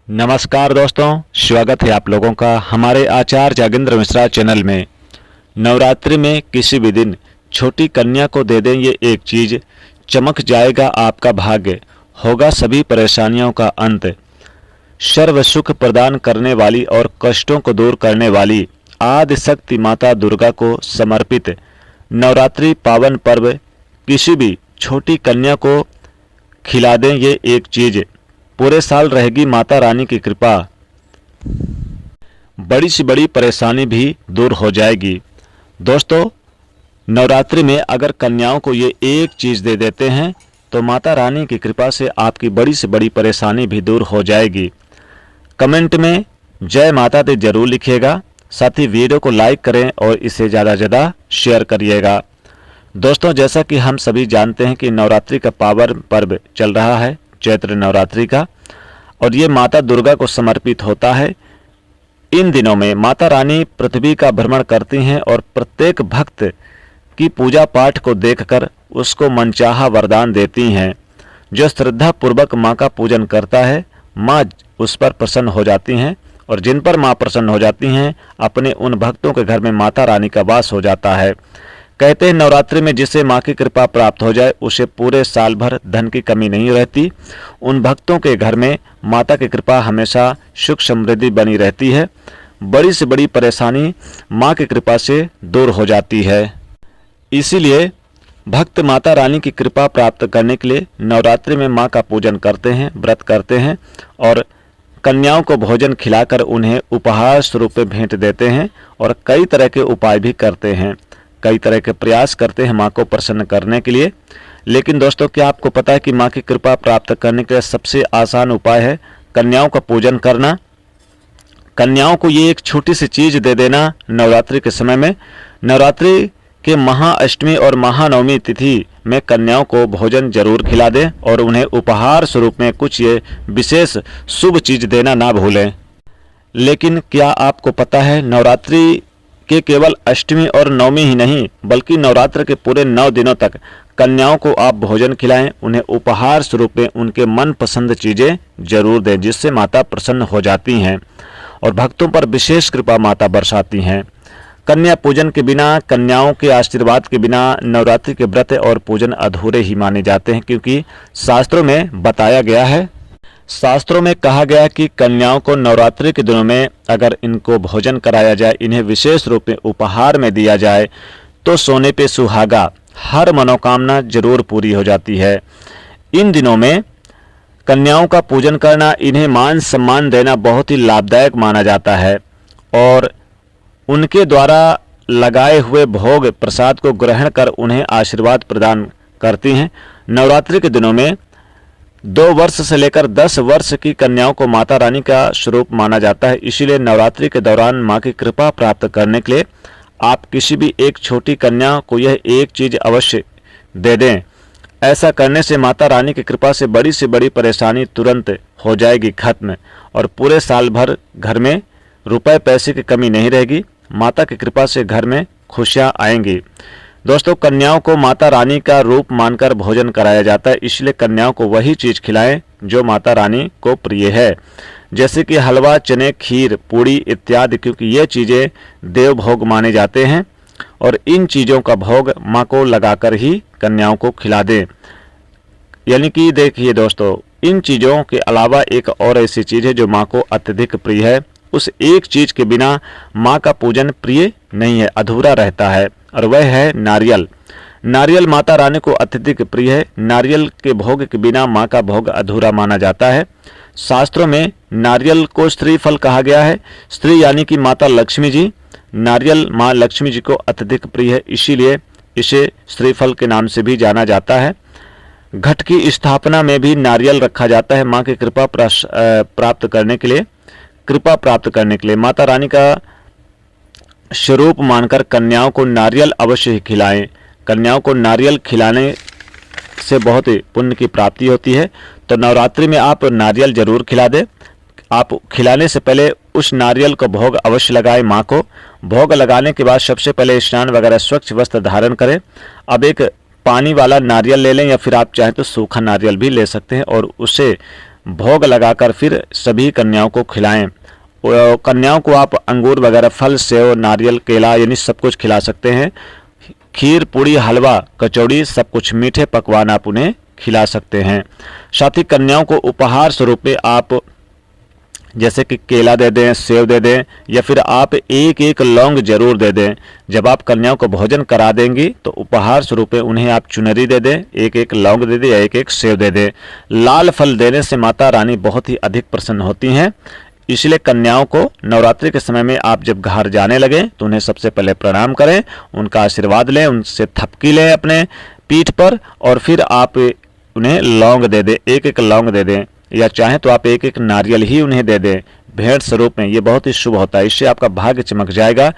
नमस्कार दोस्तों, स्वागत है आप लोगों का हमारे आचार्य जागेंद्र मिश्रा चैनल में। नवरात्रि में किसी भी दिन छोटी कन्या को दे दें ये एक चीज, चमक जाएगा आपका भाग्य, होगा सभी परेशानियों का अंत। सर्व सुख प्रदान करने वाली और कष्टों को दूर करने वाली आदि शक्ति माता दुर्गा को समर्पित नवरात्रि पावन पर्व किसी भी छोटी कन्या को खिला दें ये एक चीज, पूरे साल रहेगी माता रानी की कृपा, बड़ी से बड़ी परेशानी भी दूर हो जाएगी। दोस्तों, नवरात्रि में अगर कन्याओं को ये एक चीज़ दे देते हैं तो माता रानी की कृपा से आपकी बड़ी से बड़ी परेशानी भी दूर हो जाएगी। कमेंट में जय माता दी जरूर लिखिएगा, साथ ही वीडियो को लाइक करें और इसे ज़्यादा से ज़्यादा शेयर करिएगा। दोस्तों, जैसा कि हम सभी जानते हैं कि नवरात्रि का पावन पर्व चल रहा है, चैत्र नवरात्रि का, और ये माता दुर्गा को समर्पित होता है। इन दिनों में माता रानी पृथ्वी का भ्रमण करती हैं और प्रत्येक भक्त की पूजा पाठ को देखकर उसको मनचाहा वरदान देती हैं। जो श्रद्धा पूर्वक माँ का पूजन करता है, माँ उस पर प्रसन्न हो जाती हैं, और जिन पर माँ प्रसन्न हो जाती हैं, अपने उन भक्तों के घर में माता रानी का वास हो जाता है। कहते हैं नवरात्रि में जिसे माँ की कृपा प्राप्त हो जाए उसे पूरे साल भर धन की कमी नहीं रहती। उन भक्तों के घर में माता की कृपा हमेशा सुख समृद्धि बनी रहती है। बड़ी से बड़ी परेशानी माँ की कृपा से दूर हो जाती है। इसीलिए भक्त माता रानी की कृपा प्राप्त करने के लिए नवरात्रि में माँ का पूजन करते हैं, व्रत करते हैं, और कन्याओं को भोजन खिलाकर उन्हें उपहार स्वरूप में भेंट देते हैं, और कई तरह के उपाय भी करते हैं, कई तरह के प्रयास करते हैं माँ को प्रसन्न करने के लिए। लेकिन दोस्तों, क्या आपको पता है कि माँ की कृपा प्राप्त करने के सबसे आसान उपाय है कन्याओं का पूजन करना। कन्याओं को ये एक छोटी सी चीज दे देना नवरात्रि के समय में। नवरात्रि के महाअष्टमी और महानवमी तिथि में कन्याओं को भोजन जरूर खिला दें और उन्हें उपहार स्वरूप में कुछ ये विशेष शुभ चीज देना ना भूलें। लेकिन क्या आपको पता है नवरात्रि कि केवल अष्टमी और नवमी ही नहीं बल्कि नवरात्र के पूरे 9 दिनों तक कन्याओं को आप भोजन खिलाएं, उन्हें उपहार स्वरूप में उनके मनपसंद चीज़ें जरूर दें, जिससे माता प्रसन्न हो जाती हैं और भक्तों पर विशेष कृपा माता बरसाती हैं। कन्या पूजन के बिना, कन्याओं के आशीर्वाद के बिना नवरात्रि के व्रत और पूजन अधूरे ही माने जाते हैं, क्योंकि शास्त्रों में बताया गया है, शास्त्रों में कहा गया है कि कन्याओं को नवरात्रि के दिनों में अगर इनको भोजन कराया जाए, इन्हें विशेष रूप में उपहार में दिया जाए तो सोने पे सुहागा, हर मनोकामना जरूर पूरी हो जाती है। इन दिनों में कन्याओं का पूजन करना, इन्हें मान सम्मान देना बहुत ही लाभदायक माना जाता है, और उनके द्वारा लगाए हुए भोग प्रसाद को ग्रहण कर उन्हें आशीर्वाद प्रदान करती हैं। नवरात्रि के दिनों में 2 वर्ष से लेकर 10 वर्ष की कन्याओं को माता रानी का स्वरूप माना जाता है। इसीलिए नवरात्रि के दौरान माँ की कृपा प्राप्त करने के लिए आप किसी भी एक छोटी कन्या को यह एक चीज अवश्य दे दें। ऐसा करने से माता रानी की कृपा से बड़ी परेशानी तुरंत हो जाएगी खत्म, और पूरे साल भर घर में रुपए पैसे की कमी नहीं रहेगी। माता की कृपा से घर में खुशियाँ आएंगी। दोस्तों, कन्याओं को माता रानी का रूप मानकर भोजन कराया जाता है, इसलिए कन्याओं को वही चीज खिलाएं जो माता रानी को प्रिय है, जैसे कि हलवा, चने, खीर, पूड़ी इत्यादि, क्योंकि ये चीजें देव भोग माने जाते हैं, और इन चीजों का भोग माँ को लगाकर ही कन्याओं को खिला दें। यानी कि देखिए दोस्तों, इन चीजों के अलावा एक और ऐसी चीज है जो माँ को अत्यधिक प्रिय है। उस एक चीज के बिना माँ का पूजन प्रिय नहीं है, अधूरा रहता है, और वह है नारियल। नारियल माता रानी को अत्यधिक प्रिय है। नारियल के भोग के बिना माँ का भोग अधूरा माना जाता है। शास्त्रों में नारियल को स्त्री फल कहा गया है। स्त्री यानी कि माता लक्ष्मी जी, नारियल माँ लक्ष्मी जी को अत्यधिक प्रिय है, इसीलिए इसे स्त्री फल के नाम से भी जाना जाता है। घट की स्थापना में भी नारियल रखा जाता है माँ की कृपा प्राप्त करने के लिए। कृपा प्राप्त करने के लिए माता रानी का स्वरूप मानकर कन्याओं को नारियल अवश्य ही खिलाएं। कन्याओं को नारियल खिलाने से बहुत ही पुण्य की प्राप्ति होती है, तो नवरात्रि में आप नारियल जरूर खिला दें। आप खिलाने से पहले उस नारियल को भोग अवश्य लगाएं माँ को। भोग लगाने के बाद सबसे पहले स्नान वगैरह स्वच्छ वस्त्र धारण करें। अब एक पानी वाला नारियल ले लें, या फिर आप चाहें तो सूखा नारियल भी ले सकते हैं, और उसे भोग लगाकर फिर सभी कन्याओं को खिलाएं। कन्याओं को आप अंगूर वगैरह, फल, सेव, नारियल, केला यानी सब कुछ खिला सकते हैं। खीर, पूड़ी, हलवा, कचौड़ी, सब कुछ मीठे पकवान आप उन्हें खिला सकते हैं। साथ ही कन्याओं को उपहार स्वरूप में आप जैसे कि केला दे दें, सेव दे दें, या फिर आप एक एक लौंग जरूर दे दें। जब आप कन्याओं को भोजन करा देंगी तो उपहार स्वरूप में उन्हें आप चुनरी दे दें, एक एक लौंग दे दें या एक एक सेव दे दें। लाल फल देने से माता रानी बहुत ही अधिक प्रसन्न होती हैं। इसलिए कन्याओं को नवरात्रि के समय में आप जब घर जाने लगे तो उन्हें सबसे पहले प्रणाम करें, उनका आशीर्वाद लें, उनसे थपकी लें अपने पीठ पर, और फिर आप उन्हें लौंग दे दें, एक एक लौंग दे दें, या चाहें तो आप एक एक नारियल ही उन्हें दे दें भेंट स्वरूप में। ये बहुत ही शुभ होता है। इससे आपका भाग्य चमक जाएगा,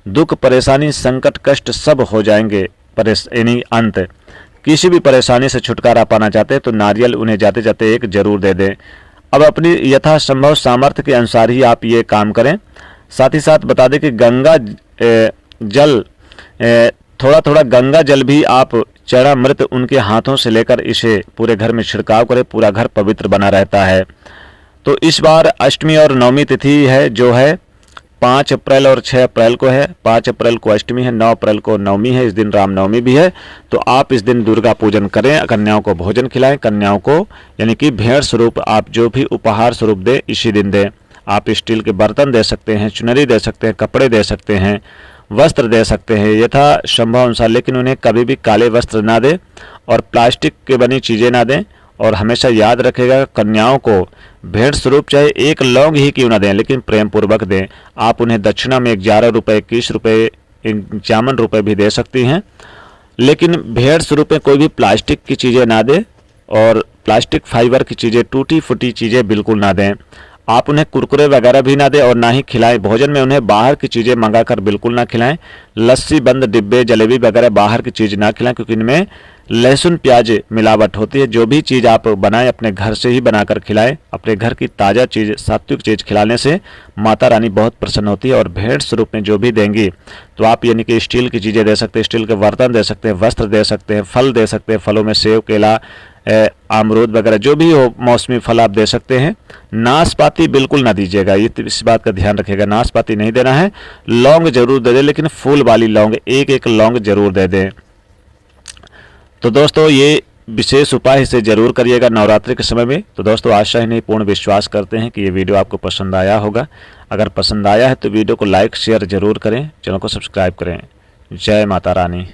दुख, परेशानी, संकट, कष्ट सब हो जाएंगे यानी अंत। किसी भी परेशानी से छुटकारा पाना चाहते हैं तो नारियल उन्हें जाते जाते एक जरूर दे दें। अब अपनी यथासंभव सामर्थ्य के अनुसार ही आप ये काम करें। साथ ही साथ बता दें कि गंगा जल, थोड़ा थोड़ा गंगा जल भी आप चरणामृत उनके हाथों से लेकर इसे पूरे घर में छिड़काव करें, पूरा घर पवित्र बना रहता है। तो इस बार अष्टमी और नवमी तिथि है जो है 5 अप्रैल और 6 अप्रैल को है। 5 अप्रैल को अष्टमी है, 9 अप्रैल को नवमी है, इस दिन रामनवमी भी है। तो आप इस दिन दुर्गा पूजन करें, कन्याओं को भोजन खिलाएं, कन्याओं को यानी कि भेंट स्वरूप आप जो भी उपहार स्वरूप दें इसी दिन दें। आप स्टील के बर्तन दे सकते हैं, चुनरी दे सकते हैं, कपड़े दे सकते हैं, वस्त्र दे सकते हैं यथा संभव अनुसार, लेकिन उन्हें कभी भी काले वस्त्र ना दें और प्लास्टिक की बनी चीज़ें ना दें। और हमेशा याद रखेगा कन्याओं को भेंट स्वरूप चाहे एक लौंग ही क्यों ना दें, लेकिन प्रेम पूर्वक दें। आप उन्हें दक्षिणा में 11 रुपये, 21 रुपये, 51 रुपये भी दे सकती हैं, लेकिन भेंट स्वरूप में कोई भी प्लास्टिक की चीज़ें ना दें और प्लास्टिक फाइबर की चीज़ें, टूटी फूटी चीज़ें बिल्कुल ना दें। आप उन्हें कुरकुरे वगैरह भी ना दें और ना ही खिलाएं। भोजन में उन्हें बाहर की चीज़ें मंगाकर बिल्कुल ना खिलाएं। लस्सी, बंद डिब्बे, जलेबी वगैरह बाहर की चीज़ ना खिलाएं, क्योंकि इनमें लहसुन प्याज मिलावट होती है। जो भी चीज़ आप बनाएं अपने घर से ही बनाकर खिलाएं। अपने घर की ताज़ा चीज़, सात्विक चीज़ खिलाने से माता रानी बहुत प्रसन्न होती है। और भेंट स्वरूप में जो भी देंगी तो आप यानी कि स्टील की चीज़ें दे सकते हैं, स्टील के बर्तन दे सकते हैं, वस्त्र दे सकते हैं, फल दे सकते हैं, फलों में सेव, केला, अमरूद वगैरह जो भी हो मौसमी फल आप दे सकते हैं। नाशपाती बिल्कुल ना दीजिएगा, ये इस बात का ध्यान रखिएगा, नाशपाती नहीं देना है। लौंग जरूर दे दें, लेकिन फूल वाली लौंग, एक एक लौंग जरूर दे दें। तो दोस्तों ये विशेष उपाय इसे जरूर करिएगा नवरात्रि के समय में। तो दोस्तों आशा ही नहीं पूर्ण विश्वास करते हैं कि ये वीडियो आपको पसंद आया होगा। अगर पसंद आया है तो वीडियो को लाइक शेयर जरूर करें, चैनल को सब्सक्राइब करें। जय माता रानी।